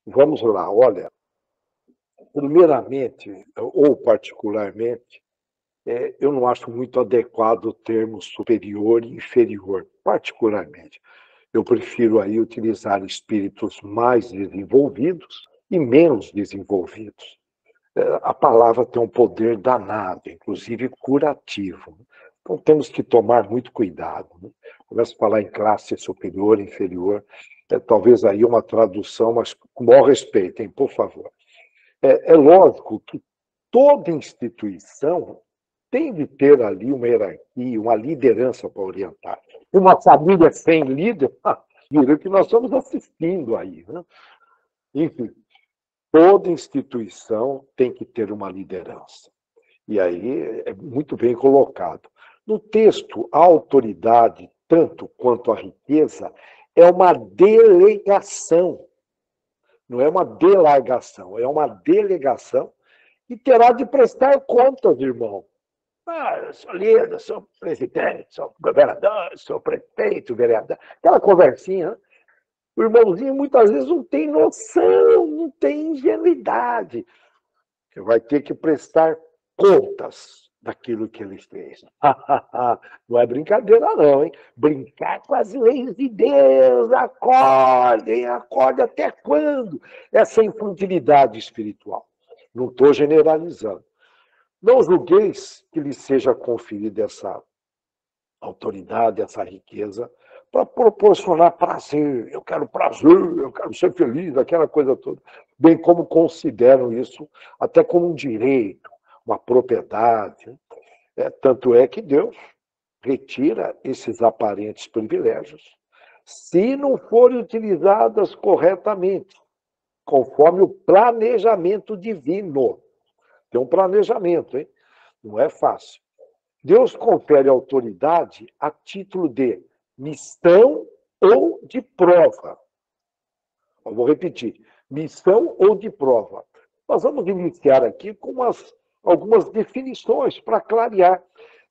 Vamos lá, olha, primeiramente, ou particularmente, eu não acho muito adequado o termo superior e inferior, particularmente. Eu prefiro aí utilizar espíritos mais desenvolvidos e menos desenvolvidos. A palavra tem um poder danado, inclusive curativo. Então temos que tomar muito cuidado. Né? Começa a falar em classe superior, inferior, talvez aí uma tradução, mas com maior respeito, hein, por favor. É lógico que toda instituição tem de ter ali uma hierarquia, uma liderança para orientar. Uma família sem líder, vira que nós estamos assistindo aí. Né? Enfim, toda instituição tem que ter uma liderança. E aí é muito bem colocado. No texto, a autoridade, tanto quanto a riqueza, é uma delegação, não é uma delargação, é uma delegação e terá de prestar contas, irmão. Eu sou líder, sou presidente, sou governador, sou prefeito, vereador. Aquela conversinha, né? O irmãozinho muitas vezes não tem noção, não tem ingenuidade. Você vai ter que prestar contas daquilo que ele fez. Não é brincadeira, não, hein? Brincar com as leis de Deus, acordem, acorde até quando? Essa infantilidade espiritual. Não estou generalizando. Não julgueis que lhe seja conferida essa autoridade, essa riqueza, para proporcionar prazer. Eu quero prazer, eu quero ser feliz, aquela coisa toda. Bem como consideram isso até como um direito, uma propriedade. Tanto é que Deus retira esses aparentes privilégios se não forem utilizadas corretamente, conforme o planejamento divino. Tem um planejamento, hein? Não é fácil. Deus confere autoridade a título de missão ou de prova. Eu vou repetir: missão ou de prova. Nós vamos iniciar aqui com algumas definições para clarear.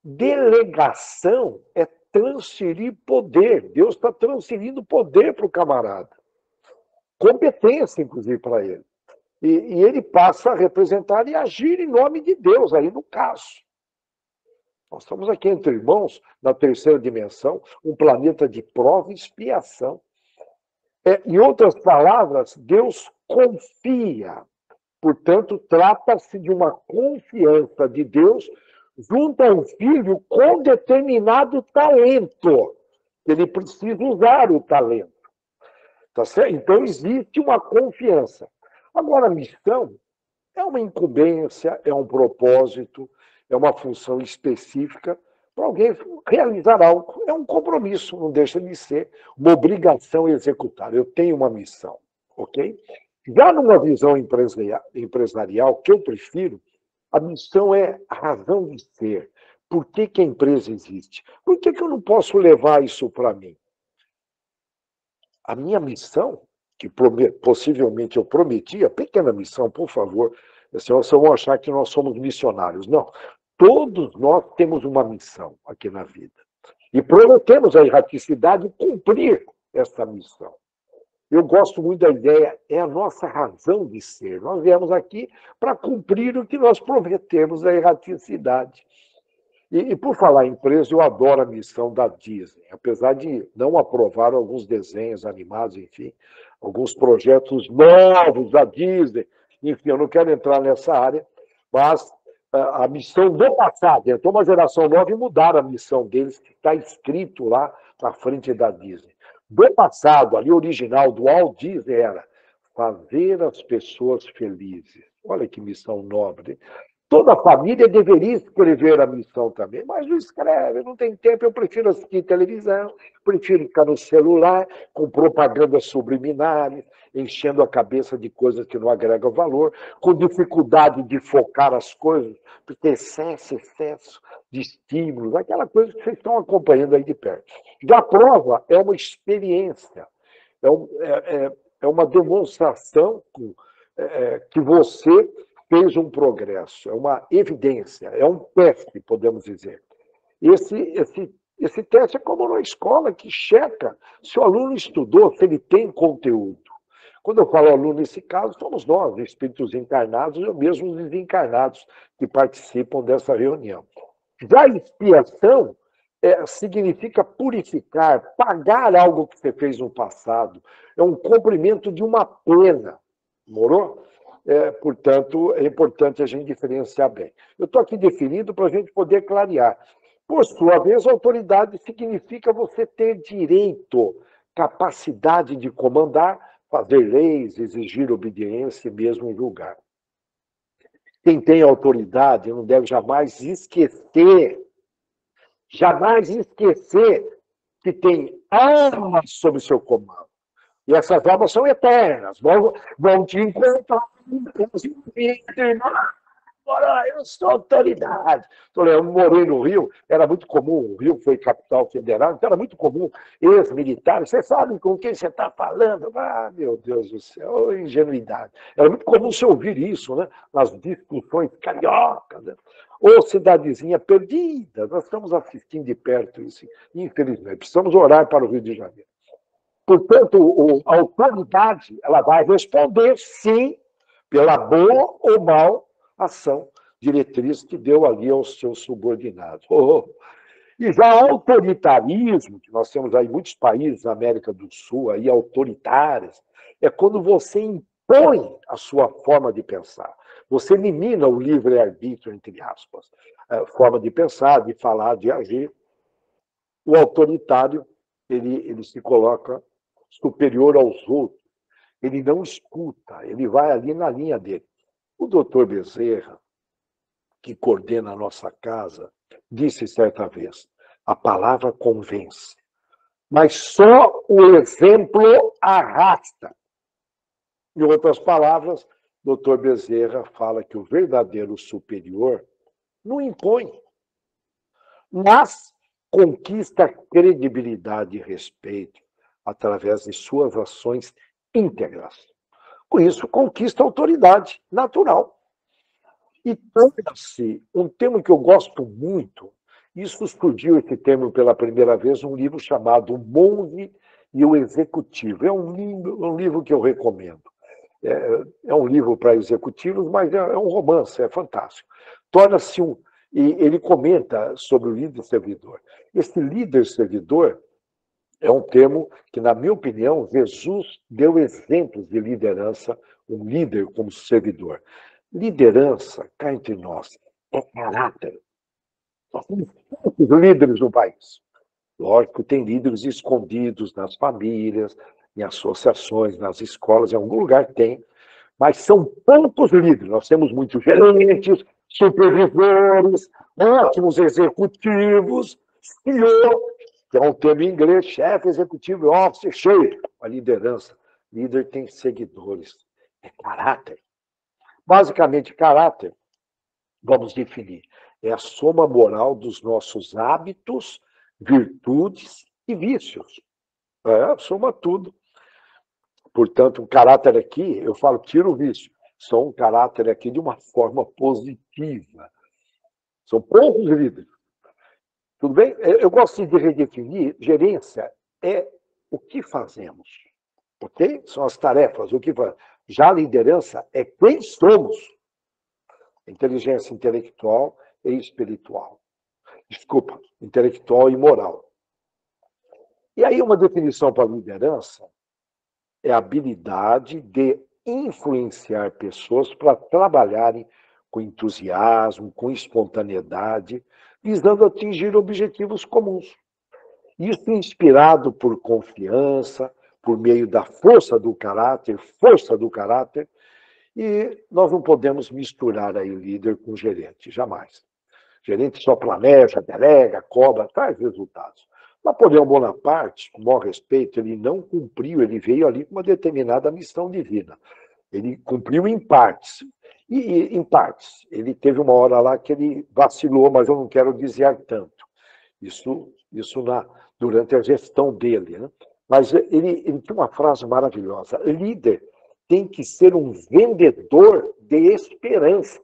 Delegação é transferir poder. Deus está transferindo poder para o camarada. Competência, inclusive, para ele. E ele passa a representar e agir em nome de Deus, aí no caso. Nós estamos aqui entre irmãos, na terceira dimensão, um planeta de prova e expiação. Em outras palavras, Deus confia. Portanto, trata-se de uma confiança de Deus junto a um filho com determinado talento. Ele precisa usar o talento. Tá certo? Então, existe uma confiança. Agora, a missão é uma incumbência, é um propósito, é uma função específica para alguém realizar algo. É um compromisso, não deixa de ser uma obrigação executar. Eu tenho uma missão, ok? Já numa visão empresarial, que eu prefiro, a missão é a razão de ser. Por que a empresa existe? Por que eu não posso levar isso para mim? A minha missão, que possivelmente eu prometi, a pequena missão, por favor, senão vocês vão achar que nós somos missionários. Não. Todos nós temos uma missão aqui na vida. E prometemos a erraticidade cumprir essa missão. Eu gosto muito da ideia, é a nossa razão de ser. Nós viemos aqui para cumprir o que nós prometemos, a erraticidade. E por falar em empresa, eu adoro a missão da Disney, apesar de não aprovar alguns desenhos animados, enfim, alguns projetos novos da Disney. Enfim, eu não quero entrar nessa área, mas a missão do passado, entrou uma geração nova e mudaram a missão deles, que está escrito lá na frente da Disney. Do passado, ali original, do Walt Disney, era fazer as pessoas felizes. Olha que missão nobre, hein? Toda família deveria escrever a missão também, mas não escreve, não tem tempo. Eu prefiro assistir televisão, prefiro ficar no celular com propagandas subliminares, enchendo a cabeça de coisas que não agregam valor, com dificuldade de focar as coisas, porque excesso de estímulos, aquela coisa que vocês estão acompanhando aí de perto. Já a prova é uma experiência, é uma demonstração que você fez um progresso, é uma evidência, é um teste, podemos dizer. Esse teste é como na escola, que checa se o aluno estudou, se ele tem conteúdo. Quando eu falo aluno nesse caso, somos nós, espíritos encarnados ou mesmo os desencarnados que participam dessa reunião. Já a expiação significa purificar, pagar algo que você fez no passado. É um cumprimento de uma pena. Morou? Portanto, é importante a gente diferenciar bem. Eu estou aqui definindo para a gente poder clarear. Por sua vez, autoridade significa você ter direito, capacidade de comandar, fazer leis, exigir obediência e mesmo julgar. Quem tem autoridade não deve jamais esquecer que tem almas sob seu comando. E essas almas são eternas, vão te encontrar. Eu sou autoridade. Eu morei no Rio, era muito comum, o Rio foi capital federal, então era muito comum ex-militares. Você sabe com quem você está falando? Ah, meu Deus do céu, ingenuidade. Era muito comum você ouvir isso, né? Nas discussões cariocas, né? Ou cidadezinha perdida. Nós estamos assistindo de perto isso, infelizmente. Precisamos orar para o Rio de Janeiro. Portanto, a autoridade ela vai responder, sim, pela boa ou mal ação diretriz que deu ali aos seus subordinados. E já o autoritarismo, que nós temos aí muitos países na América do Sul, aí autoritários, é quando você impõe a sua forma de pensar. Você elimina o livre-arbítrio, entre aspas, a forma de pensar, de falar, de agir. O autoritário, ele se coloca superior aos outros. Ele não escuta, ele vai ali na linha dele. O doutor Bezerra, que coordena a nossa casa, disse certa vez, a palavra convence, mas só o exemplo arrasta. Em outras palavras, doutor Bezerra fala que o verdadeiro superior não impõe, mas conquista credibilidade e respeito através de suas ações íntegras. Com isso, conquista autoridade natural. E torna-se um termo que eu gosto muito, isso surgiu, esse termo, pela primeira vez, num livro chamado O Monge e o Executivo. É um livro que eu recomendo. É um livro para executivos, mas é um romance, é fantástico. Torna-se e ele comenta sobre o líder servidor. Esse líder servidor é um termo que, na minha opinião, Jesus deu exemplos de liderança, um líder como servidor. Liderança, cá entre nós, é caráter. Nós temos poucos líderes no país. Lógico, tem líderes escondidos nas famílias, em associações, nas escolas, em algum lugar tem, mas são poucos líderes. Nós temos muitos gerentes, supervisores, ótimos executivos, CEO, que é um termo em inglês, chefe executivo, officer, cheio. A liderança. Líder tem seguidores. É caráter. Basicamente, caráter, vamos definir, é a soma moral dos nossos hábitos, virtudes e vícios. Soma tudo. Portanto, o caráter aqui, eu falo, tira o vício. Só um caráter aqui de uma forma positiva. São poucos líderes. Tudo bem? Eu gosto de redefinir. Gerência é o que fazemos. Ok? São as tarefas, o que fazemos. Já a liderança é quem somos. Inteligência intelectual e espiritual. Desculpa, intelectual e moral. E aí uma definição para a liderança é a habilidade de influenciar pessoas para trabalharem com entusiasmo, com espontaneidade, visando atingir objetivos comuns. Isso inspirado por confiança, por meio da força do caráter, e nós não podemos misturar aí líder com gerente, jamais. Gerente só planeja, delega, cobra, traz resultados. Napoleão Bonaparte, com o maior respeito, ele não cumpriu, ele veio ali com uma determinada missão divina. Ele cumpriu em partes. E em partes. Ele teve uma hora lá que ele vacilou, mas eu não quero dizer tanto. Isso durante a gestão dele. Né? Mas ele tinha uma frase maravilhosa. Líder tem que ser um vendedor de esperança.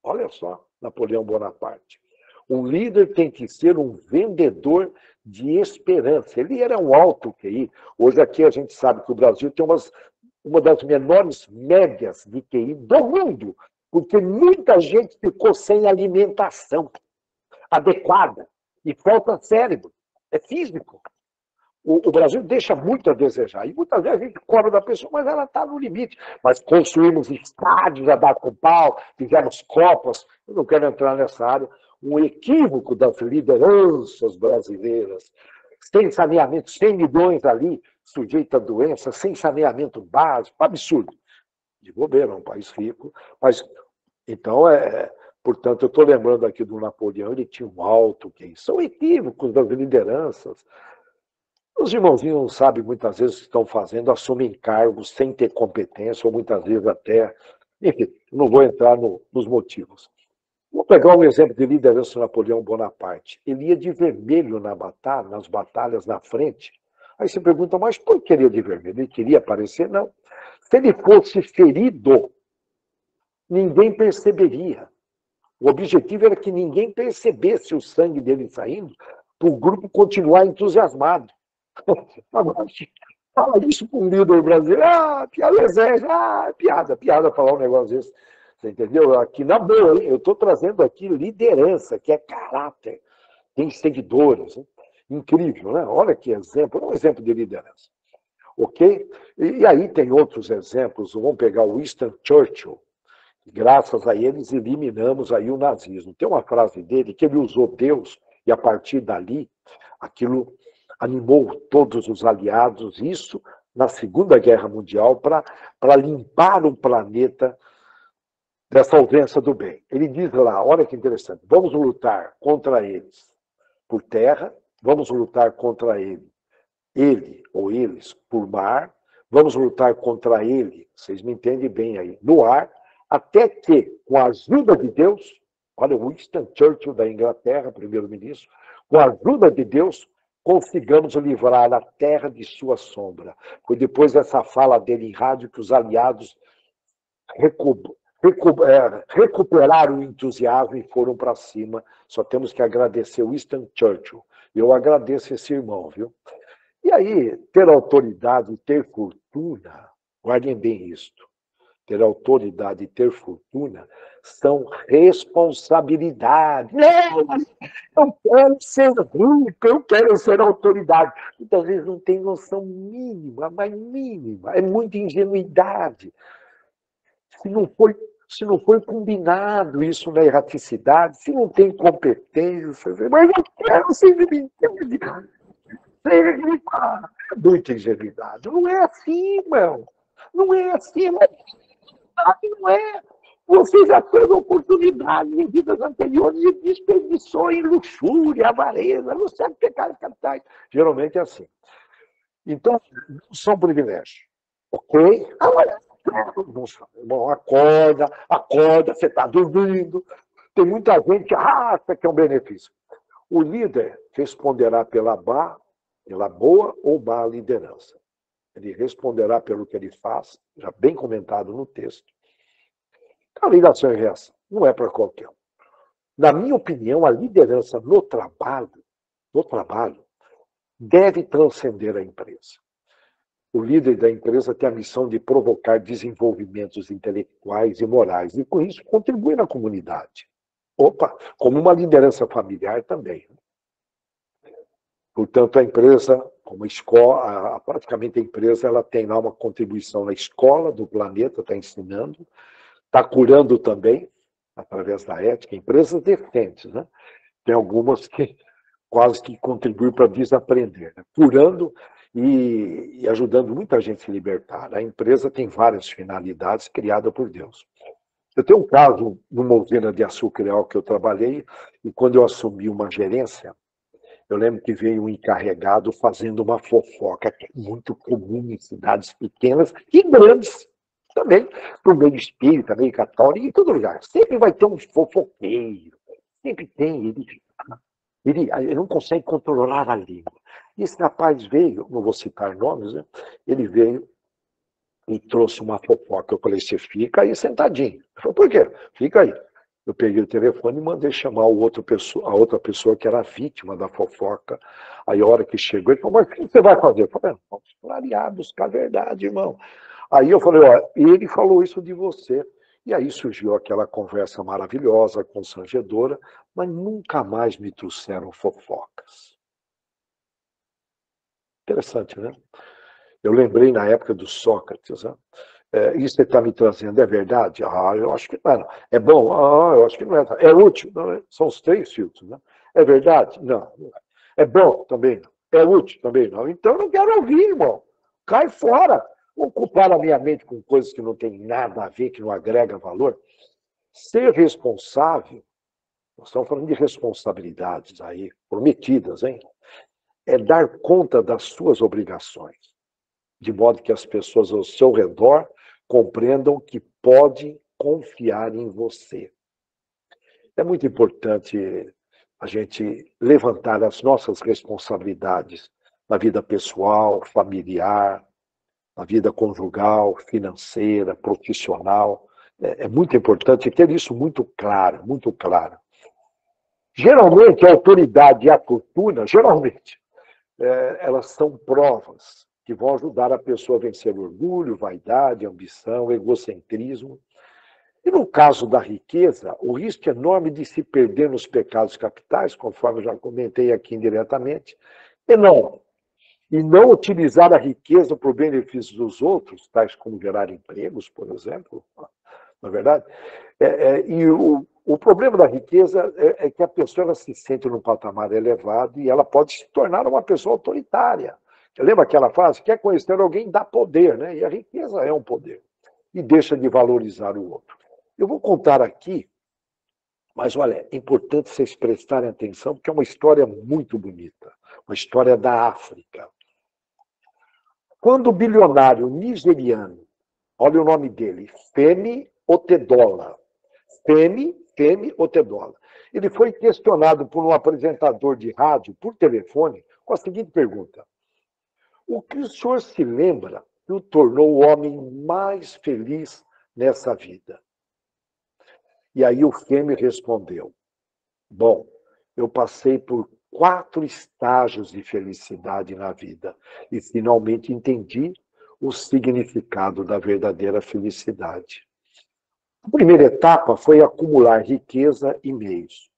Olha só, Napoleão Bonaparte. Um líder tem que ser um vendedor de esperança. Ele era um alto QI. Hoje aqui a gente sabe que o Brasil tem uma das menores médias de QI do mundo, porque muita gente ficou sem alimentação adequada e falta cérebro. É físico. O Brasil deixa muito a desejar. E muitas vezes a gente cobra da pessoa, mas ela está no limite. Mas construímos estádios a dar com pau, fizemos copas. Eu não quero entrar nessa área. Um equívoco das lideranças brasileiras. Sem saneamento, 100 milhões ali, sujeito a doença, sem saneamento básico. Absurdo. De bobeira, é um país rico. Mas, então, portanto, eu estou lembrando aqui do Napoleão, ele tinha um alto QI. São equívocos das lideranças. Os irmãozinhos não sabem muitas vezes o que estão fazendo, assumem cargos sem ter competência, ou muitas vezes até. Enfim, não vou entrar nos motivos. Vou pegar um exemplo de liderança do Napoleão Bonaparte. Ele ia de vermelho nas batalhas na frente. Aí você pergunta, mas por que ele ia de vermelho? Ele queria aparecer? Não. Se ele fosse ferido, ninguém perceberia. O objetivo era que ninguém percebesse o sangue dele saindo, para o grupo continuar entusiasmado. Fala isso com um líder brasileiro, piada falar um negócio desse. Você entendeu? Aqui na boa, hein? Eu estou trazendo aqui liderança, que é caráter, tem seguidores. Hein? Incrível, né? Olha que exemplo, é um exemplo de liderança. Ok? E aí tem outros exemplos, vamos pegar o Winston Churchill. Graças a eles eliminamos aí o nazismo. Tem uma frase dele que ele usou Deus, e a partir dali, aquilo animou todos os aliados, isso na Segunda Guerra Mundial, para limpar o planeta dessa ausência do bem. Ele diz lá, olha que interessante, vamos lutar contra eles por terra, vamos lutar contra ele ou eles por mar, vamos lutar contra ele, vocês me entendem bem aí, no ar, até que, com a ajuda de Deus, olha o Winston Churchill da Inglaterra, primeiro-ministro, com a ajuda de Deus, consigamos livrar a terra de sua sombra. Foi depois dessa fala dele em rádio que os aliados recuperaram o entusiasmo e foram para cima. Só temos que agradecer o Winston Churchill. Eu agradeço esse irmão, viu? E aí, ter autoridade e ter fortuna, guardem bem isto, ter autoridade e ter fortuna são responsabilidades. Não, eu quero ser rico, eu quero ser autoridade. Muitas vezes não tem noção mínima, mas mínima. É muita ingenuidade. Se não foi combinado isso na erraticidade, se não tem competência, mas eu quero ser rico. É muita ingenuidade. Não é assim, irmão. Não é assim, não é. Você já teve oportunidade em vidas anteriores e desperdiçou em luxúria, avareza, não sabe pecar capitais. Geralmente é assim. Então, não são privilégios. Ok? Agora, não, acorda, você está dormindo. Tem muita gente que acha que é um benefício. O líder responderá pela boa ou má liderança. Ele responderá pelo que ele faz, já bem comentado no texto. A lei da ação e reação não é para qualquer um. Na minha opinião, a liderança no trabalho deve transcender a empresa. O líder da empresa tem a missão de provocar desenvolvimentos intelectuais e morais, e com isso contribui na comunidade. Como uma liderança familiar também. Portanto, a empresa, como escola, praticamente a empresa, ela tem lá uma contribuição na escola do planeta, está ensinando, está curando também, através da ética, empresas decentes, né? Tem algumas que quase que contribuem para desaprender, né? Curando e ajudando muita gente a se libertar. A empresa tem várias finalidades criadas por Deus. Eu tenho um caso numa usina de açúcar real que eu trabalhei, e quando eu assumi uma gerência, eu lembro que veio um encarregado fazendo uma fofoca, que é muito comum em cidades pequenas e grandes também, no meio espírita, meio católico, em todo lugar. Sempre vai ter um fofoqueiro, sempre tem. Ele não consegue controlar a língua. E esse rapaz veio, não vou citar nomes, né? Ele veio e trouxe uma fofoca. Eu falei, você fica aí sentadinho. Ele falou, por quê? Fica aí. Eu peguei o telefone e mandei chamar a outra pessoa que era vítima da fofoca. Aí a hora que chegou, ele falou, mas o que você vai fazer? Eu falei, vamos clarear, buscar a verdade, irmão. Aí eu falei, ó, ele falou isso de você. E aí surgiu aquela conversa maravilhosa, constrangedora, mas nunca mais me trouxeram fofocas. Interessante, né? Eu lembrei na época do Sócrates, né? Isso que você está me trazendo é verdade? Ah, eu acho que não. É bom? Ah, eu acho que não é. É útil? Não, são os 3 filtros, né? É verdade? Não. É bom? Também não. É útil? Também não. Então eu não quero ouvir, irmão. Cai fora. Ocupar a minha mente com coisas que não tem nada a ver, que não agrega valor. Ser responsável, nós estamos falando de responsabilidades aí, prometidas, hein? É dar conta das suas obrigações, de modo que as pessoas ao seu redor compreendam que podem confiar em você. É muito importante a gente levantar as nossas responsabilidades na vida pessoal, familiar, na vida conjugal, financeira, profissional. É muito importante ter isso muito claro, muito claro. Geralmente, a autoridade e a fortuna, geralmente, elas são provas que vão ajudar a pessoa a vencer orgulho, vaidade, ambição, egocentrismo. E no caso da riqueza, o risco enorme de se perder nos pecados capitais, conforme eu já comentei aqui indiretamente, é enorme. E não utilizar a riqueza para o benefício dos outros, tais como gerar empregos, por exemplo, não é verdade? E o problema da riqueza é que a pessoa ela se sente num patamar elevado e ela pode se tornar uma pessoa autoritária. Lembra aquela frase? Quer conhecer alguém, dá poder, né? E a riqueza é um poder. E deixa de valorizar o outro. Eu vou contar aqui, mas olha, é importante vocês prestarem atenção, porque é uma história muito bonita. Uma história da África. Quando o bilionário nigeriano, olha o nome dele, Femi Otedola, Femi Otedola, ele foi questionado por um apresentador de rádio, por telefone, com a seguinte pergunta: o que o senhor se lembra que o tornou o homem mais feliz nessa vida? E aí o Femi respondeu: bom, eu passei por 4 estágios de felicidade na vida e finalmente entendi o significado da verdadeira felicidade. A primeira etapa foi acumular riqueza e meios.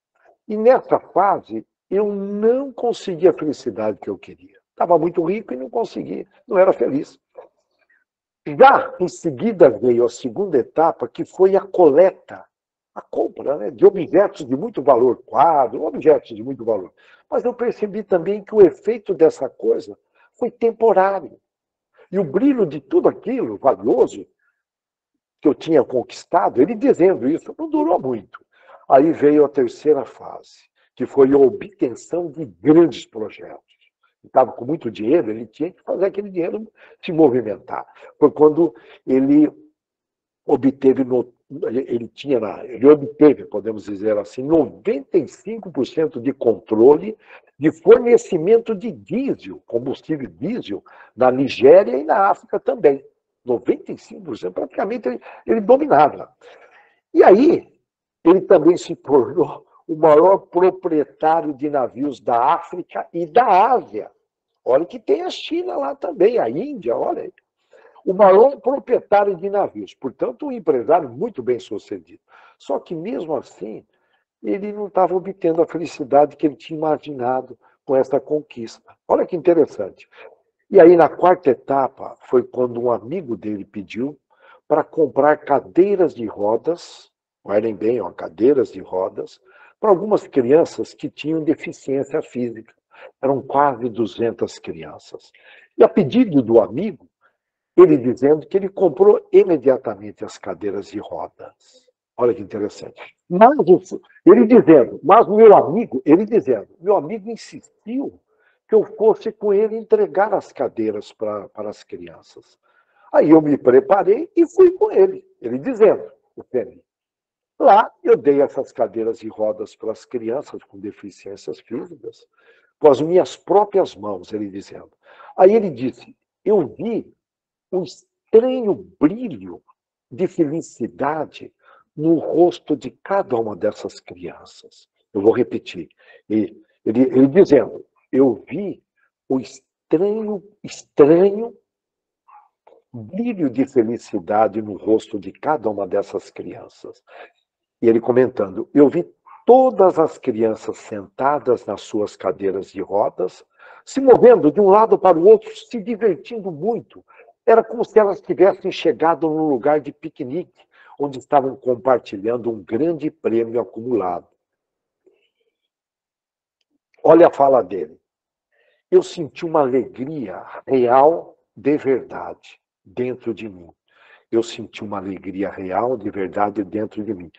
E nessa fase, eu não consegui a felicidade que eu queria. Estava muito rico e não consegui, não era feliz. Já em seguida veio a segunda etapa, que foi a coleta, a compra, né, de objetos de muito valor, quadros, objetos de muito valor. Mas eu percebi também que o efeito dessa coisa foi temporário. E o brilho de tudo aquilo valioso que eu tinha conquistado, ele dizendo isso, não durou muito. Aí veio a terceira fase, que foi a obtenção de grandes projetos. Estava com muito dinheiro, ele tinha que fazer aquele dinheiro se movimentar. Foi quando ele obteve, ele obteve, podemos dizer assim, 95% de controle de fornecimento de diesel, combustível diesel, na Nigéria e na África também. 95%, praticamente ele dominava. E aí, ele também se tornou o maior proprietário de navios da África e da Ásia. Olha que tem a China lá também, a Índia, olha aí. O maior proprietário de navios, portanto, um empresário muito bem sucedido. Só que, mesmo assim, ele não estava obtendo a felicidade que ele tinha imaginado com essa conquista. Olha que interessante. E aí, na quarta etapa, foi quando um amigo dele pediu para comprar cadeiras de rodas, olhem bem, ó, cadeiras de rodas, para algumas crianças que tinham deficiência física. Eram quase 200 crianças. E a pedido do amigo, ele dizendo que ele comprou imediatamente as cadeiras de rodas. Olha que interessante. Mas ele dizendo, mas meu amigo insistiu que eu fosse com ele entregar as cadeiras para as crianças. Aí eu me preparei e fui com ele. Ele dizendo, o Femi. Lá eu dei essas cadeiras de rodas para as crianças com deficiências físicas, com as minhas próprias mãos, ele dizendo. Aí ele disse, eu vi um estranho brilho de felicidade no rosto de cada uma dessas crianças. Eu vou repetir. Ele dizendo, eu vi o estranho brilho de felicidade no rosto de cada uma dessas crianças. E ele comentando, eu vi todas as crianças sentadas nas suas cadeiras de rodas, se movendo de um lado para o outro, se divertindo muito. Era como se elas tivessem chegado num lugar de piquenique, onde estavam compartilhando um grande prêmio acumulado. Olha a fala dele. Eu senti uma alegria real de verdade dentro de mim. Eu senti uma alegria real de verdade dentro de mim.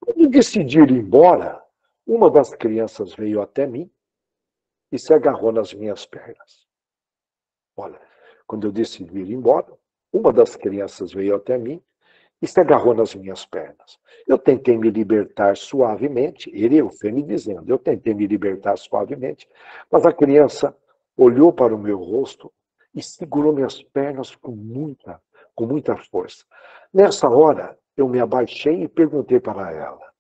Quando decidi ir embora, uma das crianças veio até mim e se agarrou nas minhas pernas. Olha, quando eu decidi ir embora, uma das crianças veio até mim e se agarrou nas minhas pernas. Eu tentei me libertar suavemente, ele foi me dizendo, eu tentei me libertar suavemente, mas a criança olhou para o meu rosto e segurou minhas pernas com muita força. Nessa hora, eu me abaixei e perguntei para ela,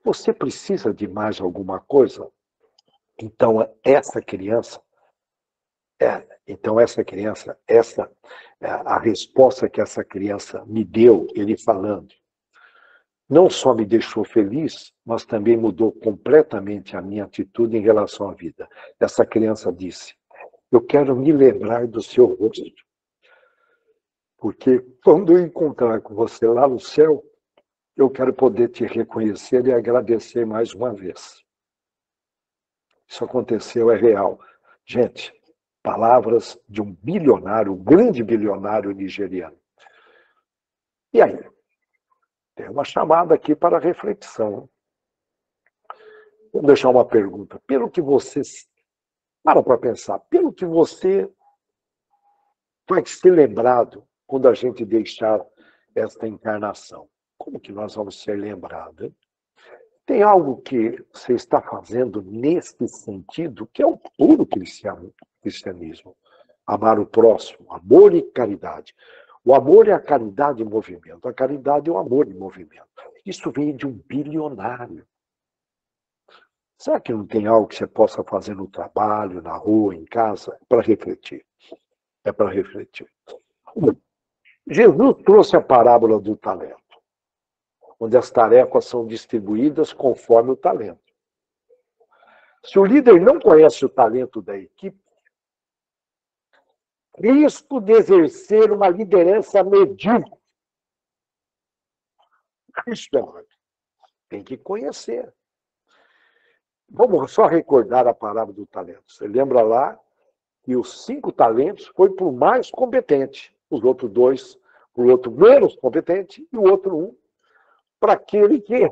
você precisa de mais alguma coisa? Então, a resposta que essa criança me deu, ele falando, não só me deixou feliz, mas também mudou completamente a minha atitude em relação à vida. Essa criança disse, eu quero me lembrar do seu rosto, porque quando eu encontrar com você lá no céu, eu quero poder te reconhecer e agradecer mais uma vez. Isso aconteceu, é real. Gente, palavras de um bilionário, um grande bilionário nigeriano. E aí? Tem uma chamada aqui para reflexão. Vou deixar uma pergunta. Pelo que você... Para pensar. Pelo que você vai ser lembrado quando a gente deixar esta encarnação. Como que nós vamos ser lembrados? Tem algo que você está fazendo nesse sentido, que é o puro cristianismo. Amar o próximo, amor e caridade. O amor é a caridade em movimento, a caridade é o amor em movimento. Isso vem de um bilionário. Será que não tem algo que você possa fazer no trabalho, na rua, em casa? É para refletir. É para refletir. Jesus trouxe a parábola do talento, onde as tarefas são distribuídas conforme o talento. Se o líder não conhece o talento da equipe, risco de exercer uma liderança medíocre. Isso tem que conhecer. Vamos só recordar a parábola do talento. Você lembra lá que os 5 talentos foi para o mais competente, os outros 2 para o outro menos competente e o outro 1 para aquele que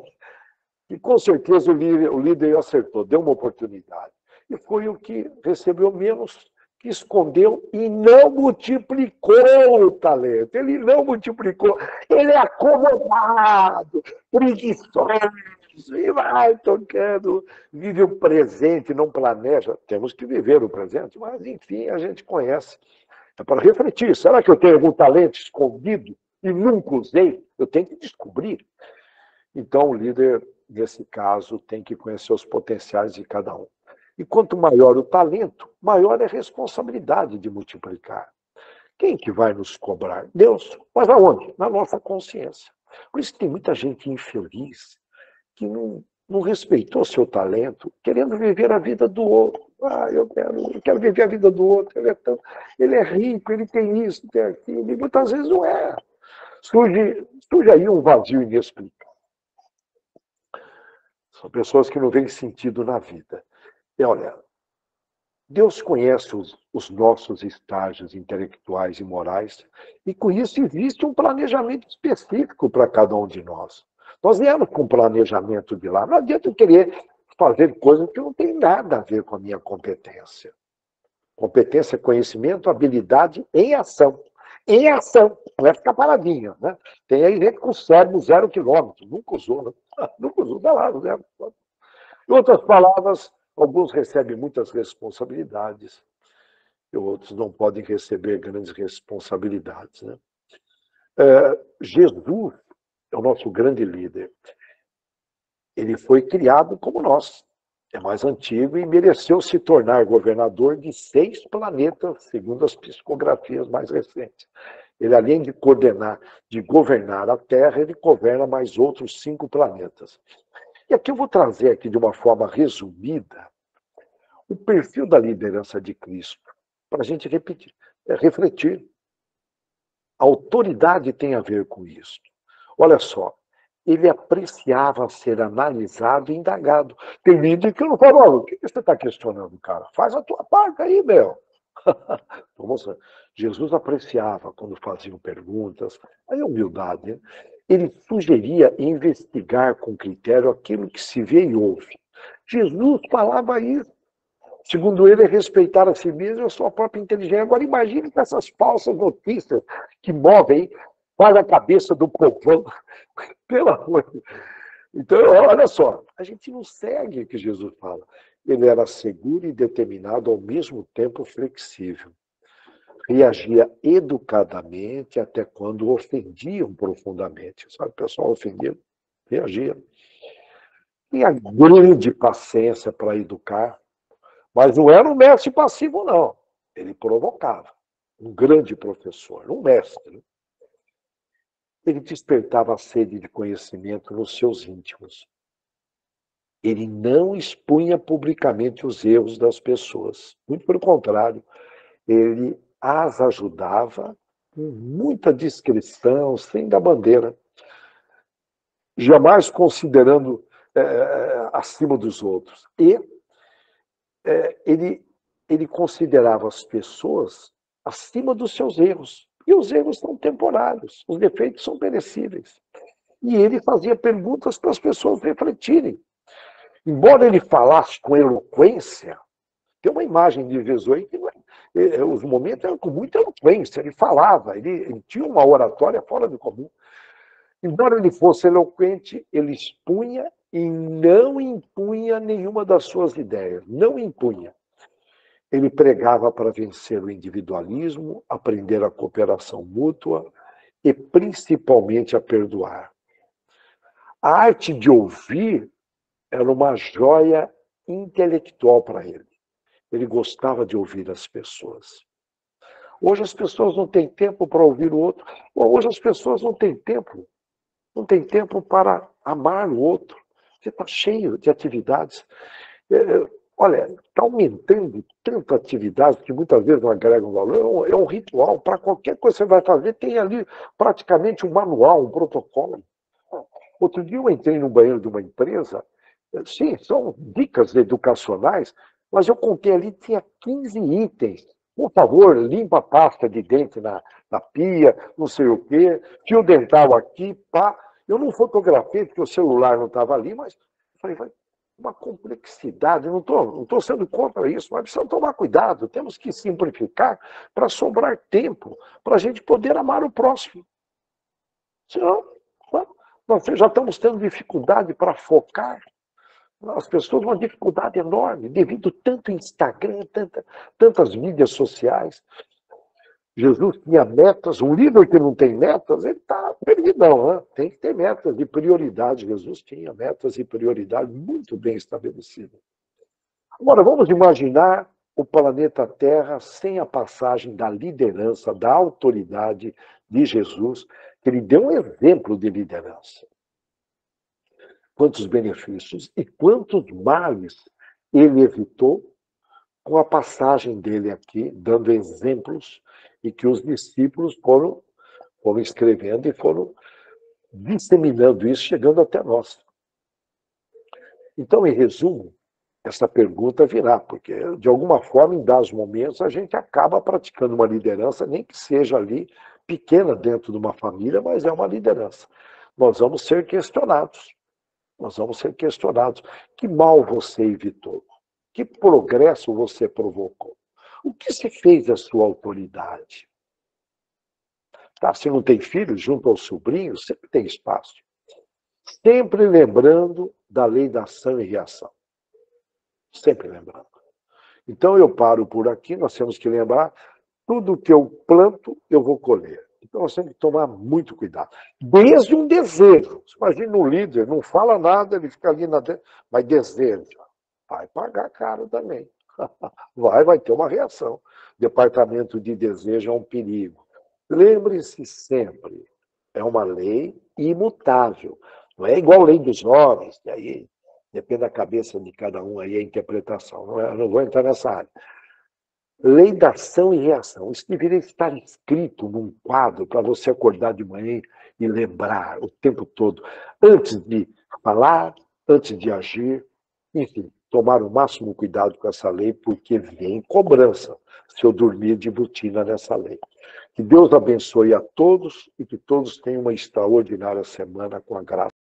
com certeza o líder acertou, deu uma oportunidade. E foi o que recebeu menos, que escondeu e não multiplicou o talento. Ele não multiplicou. Ele é acomodado, preguiçoso, e vai tocando, vive o presente, não planeja. Temos que viver o presente, mas, enfim, a gente conhece. É para refletir. Será que eu tenho algum talento escondido e nunca usei? Eu tenho que descobrir. Então, o líder, nesse caso, tem que conhecer os potenciais de cada um. E quanto maior o talento, maior é a responsabilidade de multiplicar. Quem que vai nos cobrar? Deus. Mas aonde? Na nossa consciência. Por isso que tem muita gente infeliz que não respeitou seu talento, querendo viver a vida do outro. Eu quero viver a vida do outro. Ele é rico, ele tem isso, tem aquilo. E muitas vezes não é. Surge aí um vazio inexplicável. São pessoas que não veem sentido na vida. E olha, Deus conhece os nossos estágios intelectuais e morais, e com isso existe um planejamento específico para cada um de nós. Nós viemos com um planejamento de lá. Não adianta eu querer fazer coisas que não tem nada a ver com a minha competência. Competência é conhecimento, habilidade em ação. Em ação, não é ficar paradinho, né? Tem aí gente com cérebro 0 quilômetro, nunca usou, né? Nunca usou, dá lá, 0 quilômetro. Em outras palavras, alguns recebem muitas responsabilidades e outros não podem receber grandes responsabilidades, né? Jesus é o nosso grande líder. Ele foi criado como nós, é mais antigo e mereceu se tornar governador de 6 planetas, segundo as psicografias mais recentes. Ele, além de governar a Terra, ele governa mais outros 5 planetas. E aqui eu vou trazer aqui de uma forma resumida o perfil da liderança de Cristo, para a gente refletir. A autoridade tem a ver com isso. Olha só, ele apreciava ser analisado e indagado. Tem vídeo que eu não falo, o que você está questionando, cara? Faz a tua parte aí, meu. Jesus apreciava quando faziam perguntas, a humildade. Né? Ele sugeria investigar com critério aquilo que se vê e ouve. Jesus falava isso. Segundo ele, é respeitar a si mesmo e a sua própria inteligência. Agora, imagine com essas falsas notícias que movem para a cabeça do povão. Pelo amor de Deus. Então, olha só, a gente não segue o que Jesus fala. Ele era seguro e determinado, ao mesmo tempo flexível. Reagia educadamente até quando ofendiam profundamente. Sabe, o pessoal ofendido, reagia. Tinha grande paciência para educar, mas não era um mestre passivo, não. Ele provocava. Um grande professor, um mestre. Ele despertava a sede de conhecimento nos seus íntimos. Ele não expunha publicamente os erros das pessoas. Muito pelo contrário, ele as ajudava com muita discrição, sem dar bandeira, jamais considerando acima dos outros. E ele considerava as pessoas acima dos seus erros. E os erros são temporários, os defeitos são perecíveis. E ele fazia perguntas para as pessoas refletirem. Embora ele falasse com eloquência, tem uma imagem de Jesus aí que os momentos eram com muita eloquência, ele falava, ele tinha uma oratória fora do comum. Embora ele fosse eloquente, ele expunha e não impunha nenhuma das suas ideias, não impunha. Ele pregava para vencer o individualismo, aprender a cooperação mútua e principalmente a perdoar. A arte de ouvir era uma joia intelectual para ele. Ele gostava de ouvir as pessoas. Hoje as pessoas não têm tempo para ouvir o outro. Hoje as pessoas não têm tempo para amar o outro. Você está cheio de atividades. Olha, está aumentando tanta atividade que muitas vezes não agregam valor. É um ritual. Para qualquer coisa que você vai fazer, tem ali praticamente um manual, um protocolo. Outro dia eu entrei no banheiro de uma empresa. Sim, são dicas educacionais, mas eu contei ali, tinha 15 itens. Por favor, limpa a pasta de dente na pia, não sei o quê, fio dental aqui, pá. Eu não fotografei porque o celular não estava ali, mas falei, uma complexidade, não estou sendo contra isso, mas precisamos tomar cuidado, temos que simplificar para sobrar tempo, para a gente poder amar o próximo. Senão, nós já estamos tendo dificuldade para focar. As pessoas têm uma dificuldade enorme, devido tanto Instagram, tantas mídias sociais. Jesus tinha metas, um líder que não tem metas, ele está perdidão, né? Tem que ter metas de prioridade. Jesus tinha metas e prioridades muito bem estabelecidas. Agora, vamos imaginar o planeta Terra sem a passagem da liderança, da autoridade de Jesus, que ele deu um exemplo de liderança. Quantos benefícios e quantos males ele evitou com a passagem dele aqui, dando exemplos, e que os discípulos foram escrevendo e foram disseminando isso, chegando até nós. Então, em resumo, essa pergunta virá, porque, de alguma forma, em dados momentos, a gente acaba praticando uma liderança, nem que seja ali pequena dentro de uma família, mas é uma liderança. Nós vamos ser questionados. Nós vamos ser questionados. Que mal você evitou? Que progresso você provocou? O que se fez da sua autoridade? Tá? Se não tem filhos, junto aos sobrinhos, sempre tem espaço. Sempre lembrando da lei da ação e reação. Sempre lembrando. Então eu paro por aqui, nós temos que lembrar, tudo que eu planto, eu vou colher. Então nós temos que tomar muito cuidado. Desde um desejo. Imagina um líder, não fala nada, ele fica ali mas deseja. Vai pagar caro também. Vai ter uma reação. Departamento de desejo é um perigo. Lembre-se sempre, é uma lei imutável. Não é igual a lei dos homens, que aí depende da cabeça de cada um aí a interpretação. Não vou entrar nessa área. Lei da ação e reação. Isso deveria estar escrito num quadro para você acordar de manhã e lembrar o tempo todo, antes de falar, antes de agir, enfim, tomar o máximo cuidado com essa lei, porque vem cobrança se eu dormir de botina nessa lei. Que Deus abençoe a todos e que todos tenham uma extraordinária semana com a graça.